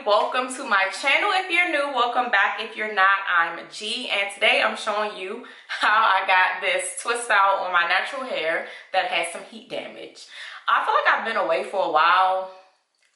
Welcome to my channel. If you're new, welcome back. If you're not, I'm G, and today I'm showing you how I got this twist out on my natural hair that has some heat damage. I feel like I've been away for a while.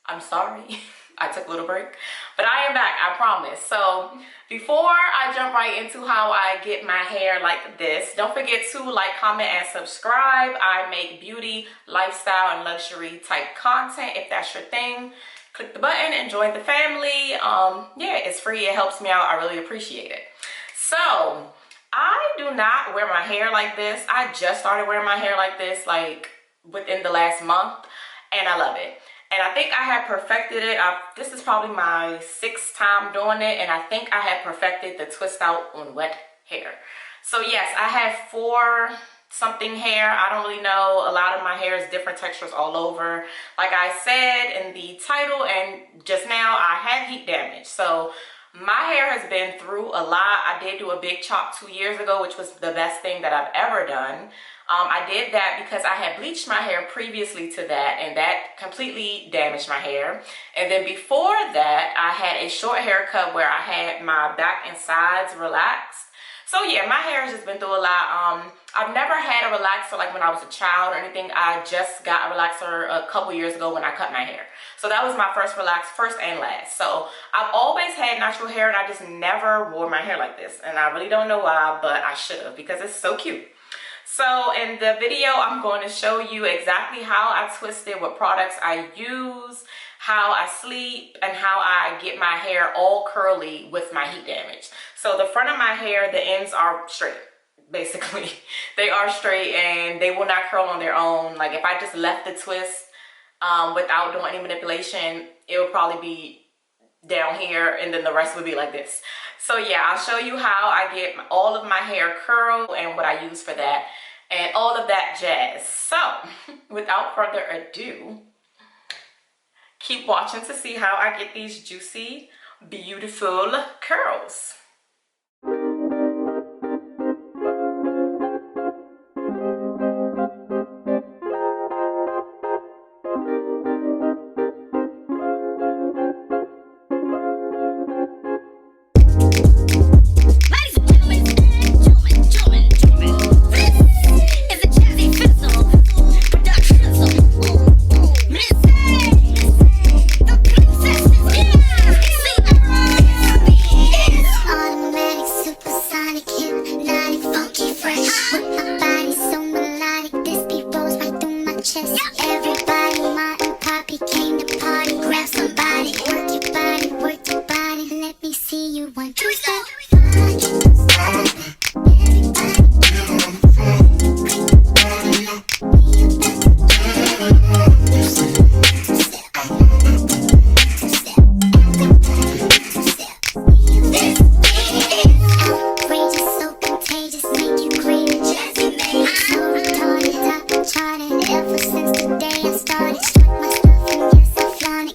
I'm sorry. I took a little break, but I am back, I promise. So before I jump right into how I get my hair like this, don't forget to like, comment, and subscribe. I make beauty, lifestyle, and luxury type content. If that's your thing, click the button and join the family. Yeah, it's free. It helps me out. I really appreciate it. So I do not wear my hair like this. I just started wearing my hair like this like within the last month, and I love it. And I think I have perfected it. This is probably my 6th time doing it, and I think I have perfected the twist out on wet hair. So yes, I have 4 something hair. I don't really know. A lot of my hair is different textures all over. Like I said in the title and just now, I have heat damage. So my hair has been through a lot. I did do a big chop 2 years ago, which was the best thing that I've ever done. I did that because I had bleached my hair previously to that, and that completely damaged my hair. And then before that, I had a short haircut where I had my back and sides relaxed. So yeah, my hair has just been through a lot. I've never had a relaxer like when I was a child or anything. I just got a relaxer a couple years ago when I cut my hair. So that was my first relax, first and last. So I've always had natural hair, and I just never wore my hair like this. And I really don't know why, but I should have, because it's so cute. So in the video, I'm going to show you exactly how I twist it, what products I use, how I sleep, and how I get my hair all curly with my heat damage. So the front of my hair, the ends are straight, basically. They are straight and they will not curl on their own. Like if I just left the twist without doing any manipulation, it would probably be down here, and then the rest would be like this. So yeah, I'll show you how I get all of my hair curled and what I use for that and all of that jazz. So without further ado, keep watching to see how I get these juicy, beautiful curls. Ever since the day I started, struck my stuff and yes I flaunt it.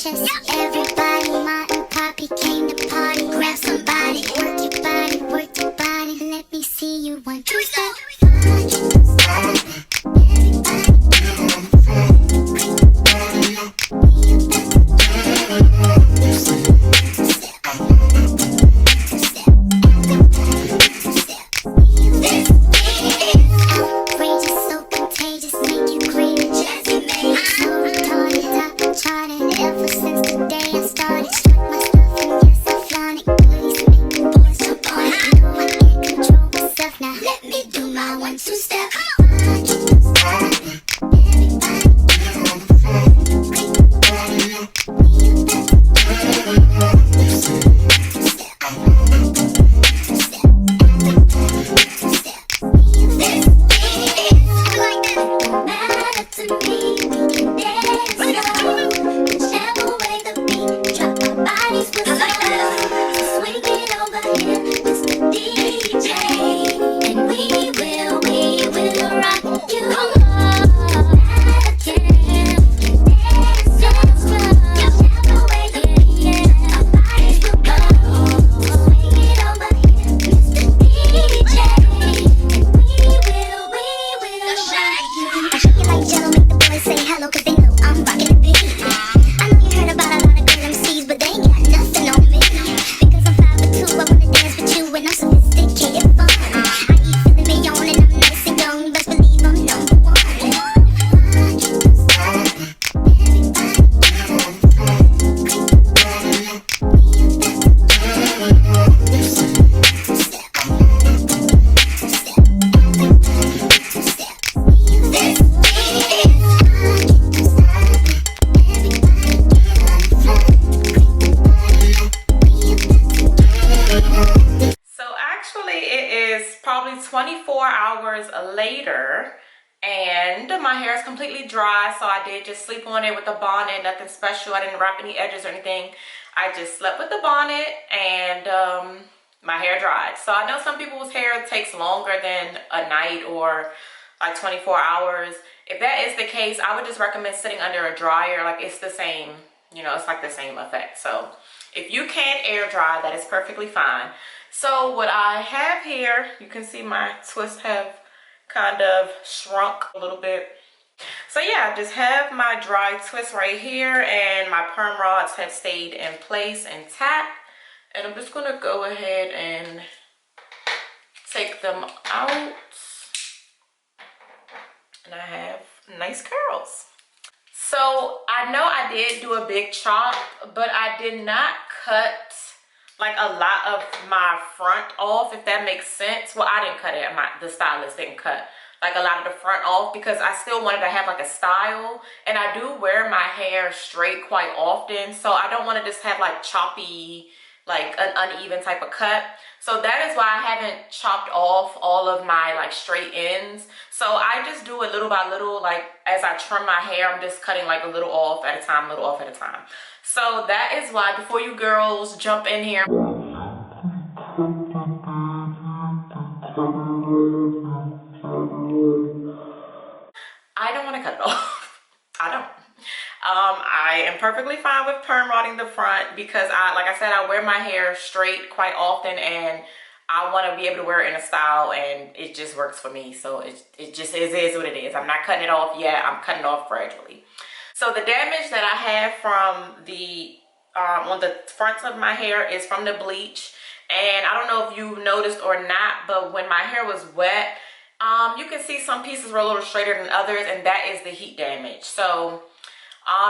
chest. Everybody, Ma and Poppy came to party. Grab somebody, work your body. Let me see you 1, 2 step. Probably 24 hours later, and my hair is completely dry. So I did just sleep on it with a bonnet, nothing special. I didn't wrap any edges or anything. I just slept with the bonnet, and my hair dried. So I know some people's hair takes longer than a night or like 24 hours. If that is the case, I would just recommend sitting under a dryer. Like, it's the same, you know, it's like the same effect. So if you can't air dry, that is perfectly fine. So what I have here, you can see my twists have kind of shrunk a little bit. So yeah, I just have my dry twist right here, and my perm rods have stayed in place intact. And I'm just gonna go ahead and take them out. And I have nice curls. So I know I did do a big chop, but I did not cut like a lot of my front off, if that makes sense. Well, I didn't cut it, the stylist didn't cut like a lot of the front off, because I still wanted to have like a style, and I do wear my hair straight quite often, so I don't want to just have like choppy, like an uneven type of cut. So that is why I haven't chopped off all of my like straight ends. So I just do it little by little. Like, as I trim my hair, I'm just cutting like a little off at a time, little off at a time. So that is why, before you girls jump in here, I don't want to cut it off. I don't. I am perfectly fine with perm rodding the front, because like I said, I wear my hair straight quite often, and I want to be able to wear it in a style, and it just works for me. So it just is what it is. I'm not cutting it off yet. I'm cutting it off gradually. So the damage that I have from the on the fronts of my hair is from the bleach. And I don't know if you noticed or not, but when my hair was wet, you can see some pieces were a little straighter than others, and that is the heat damage. So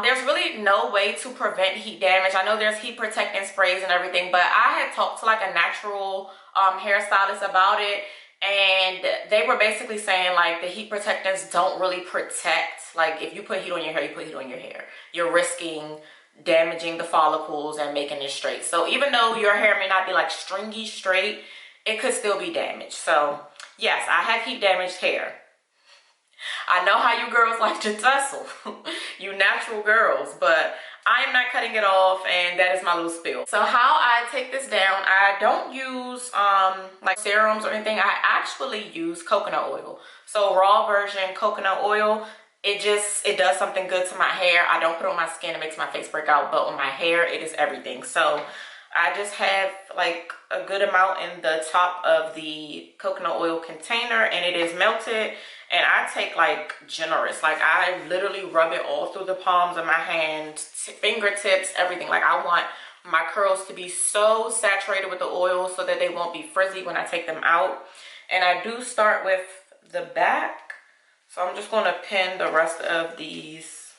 there's really no way to prevent heat damage. I know there's heat protecting sprays and everything, but I had talked to like a natural hairstylist about it, and they were basically saying like the heat protectants don't really protect. Like, if you put heat on your hair, you put heat on your hair, you're risking damaging the follicles and making it straight. So even though your hair may not be like stringy straight, it could still be damaged. So yes, I have heat damaged hair. I know how you girls like to tussle, you natural girls, but I am not cutting it off, and that is my little spill. So how I take this down, I don't use like serums or anything. I actually use coconut oil. So raw version coconut oil. it does something good to my hair. I don't put it on my skin, it makes my face break out, but on my hair it is everything. So I just have like a good amount in the top of the coconut oil container, and it is melted. And I take like generous, like I literally rub it all through the palms of my hands, fingertips, everything. Like I want my curls to be so saturated with the oil so that they won't be frizzy when I take them out. And I do start with the back. So I'm just going to pin the rest of these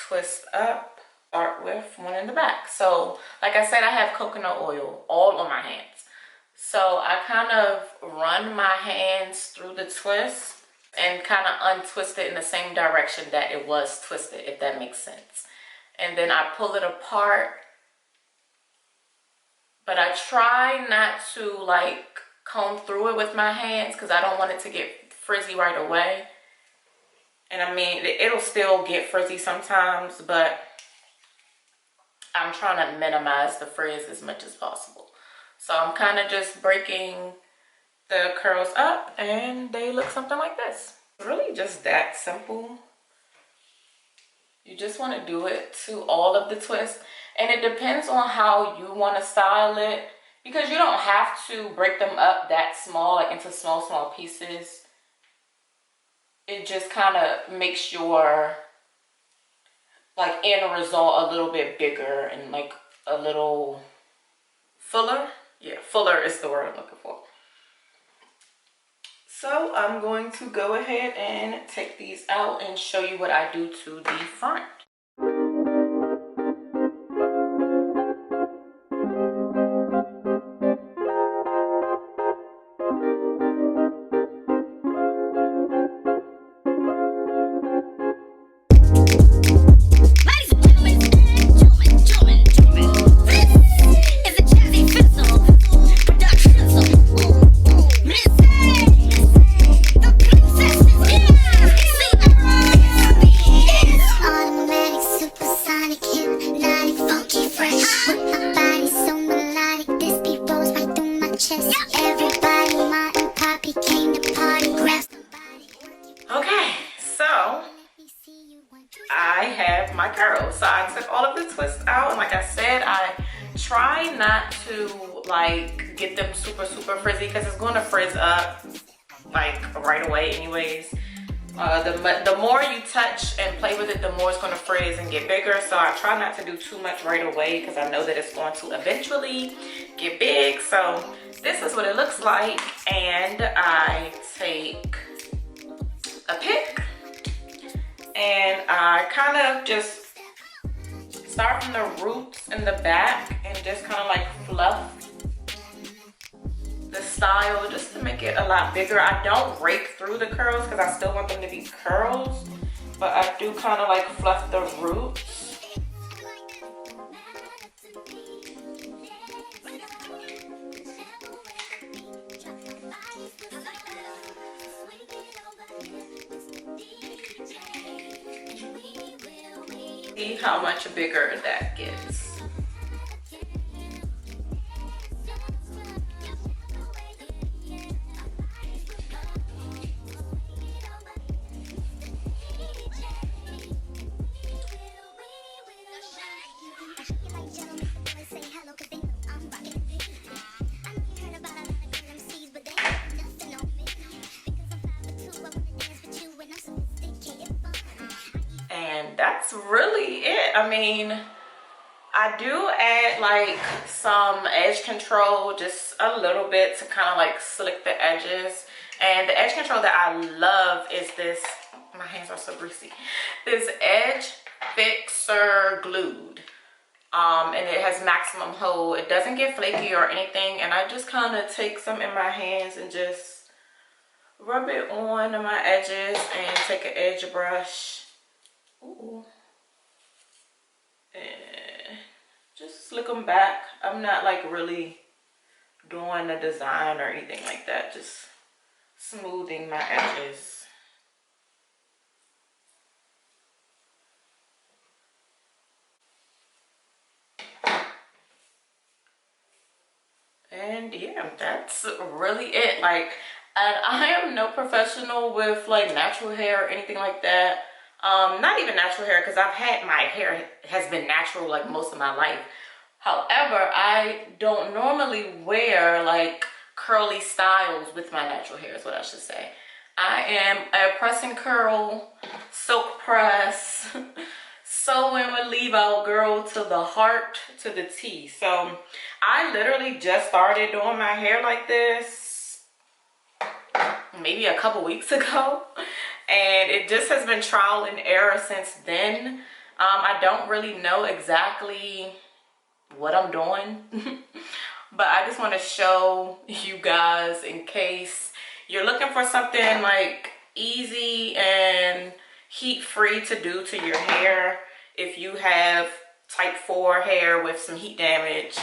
twists up. Start with one in the back. So like I said, I have coconut oil all on my hands. So I kind of run my hands through the twist and kind of untwist it in the same direction that it was twisted, if that makes sense. And then I pull it apart. But I try not to like comb through it with my hands because I don't want it to get frizzy right away. And I mean, it'll still get frizzy sometimes, but I'm trying to minimize the frizz as much as possible. So I'm kind of just breaking the curls up and they look something like this. Really just that simple. You just want to do it to all of the twists. And it depends on how you want to style it, because you don't have to break them up that small, like into small pieces. It just kind of makes your like end result a little bit bigger and like a little fuller. Yeah, fuller is the word I'm looking for. So I'm going to go ahead and take these out and show you what I do to the front. Okay, so I have my curls. So I took all of the twists out, and like I said, I try not to like get them super frizzy because it's going to frizz up like right away anyways. The more you touch and play with it, the more it's going to frizz and get bigger. So I try not to do too much right away because I know that it's going to eventually get big. So this is what it looks like, and I take a pick and I kind of just start from the roots in the back and just kind of like fluff the style just to make it a lot bigger. I don't rake through the curls because I still want them to be curls, but I do kind of like fluff the roots. See how much bigger that gets. And that's really it. I mean, I do add like some edge control, just a little bit to kind of like slick the edges. And the edge control that I love is this, my hands are so greasy, this Edge Fixer Glued. And it has maximum hold. It doesn't get flaky or anything. And I just kind of take some in my hands and just rub it on my edges and take an edge brush. Ooh. And just slick them back. I'm not like really doing a design or anything like that, just smoothing my edges. And yeah, that's really it. Like, And I am no professional with like natural hair or anything like that. Not even natural hair, because my hair has been natural like most of my life. However, I don't normally wear like curly styles with my natural hair is what I should say. I am a press and curl, silk press, sew in with leave out girl to the heart, to the T. So I literally just started doing my hair like this maybe a couple weeks ago, and it just has been trial and error since then. I don't really know exactly what I'm doing but I just want to show you guys in case you're looking for something like easy and heat free to do to your hair. If you have type 4 hair with some heat damage,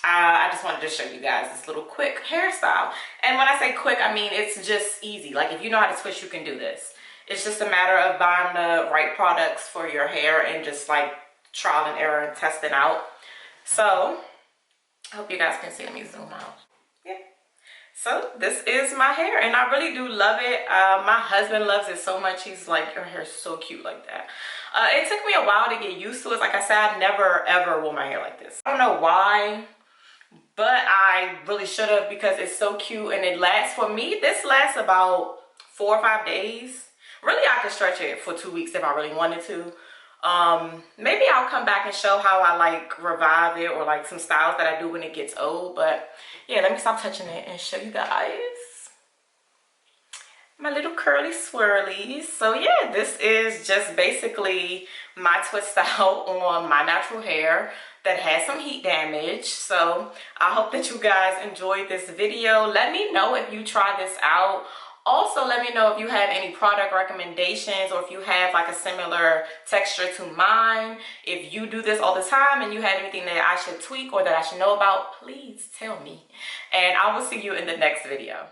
I just wanted to show you guys this little quick hairstyle. And when I say quick, I mean it's just easy. Like if you know how to twist, you can do this. It's just a matter of buying the right products for your hair and just like trial and error and testing out. So I hope you guys can see. Let me zoom out. Yeah. So this is my hair and I really do love it. My husband loves it so much. He's like, your hair is so cute like that. It took me a while to get used to it. Like I said, I never ever wore my hair like this. I don't know why, but I really should have, because it's so cute and it lasts. For me, this lasts about 4 or 5 days. Really, I could stretch it for 2 weeks if I really wanted to. Maybe I'll come back and show how I like revive it, or like some styles that I do when it gets old. But yeah, let me stop touching it and show you guys my little curly swirlies. So yeah, this is just basically my twist out on my natural hair that has some heat damage. So I hope that you guys enjoyed this video. Let me know if you try this out. Also, let me know if you have any product recommendations, or if you have like a similar texture to mine. If you do this all the time and you have anything that I should tweak or that I should know about, please tell me. And I will see you in the next video.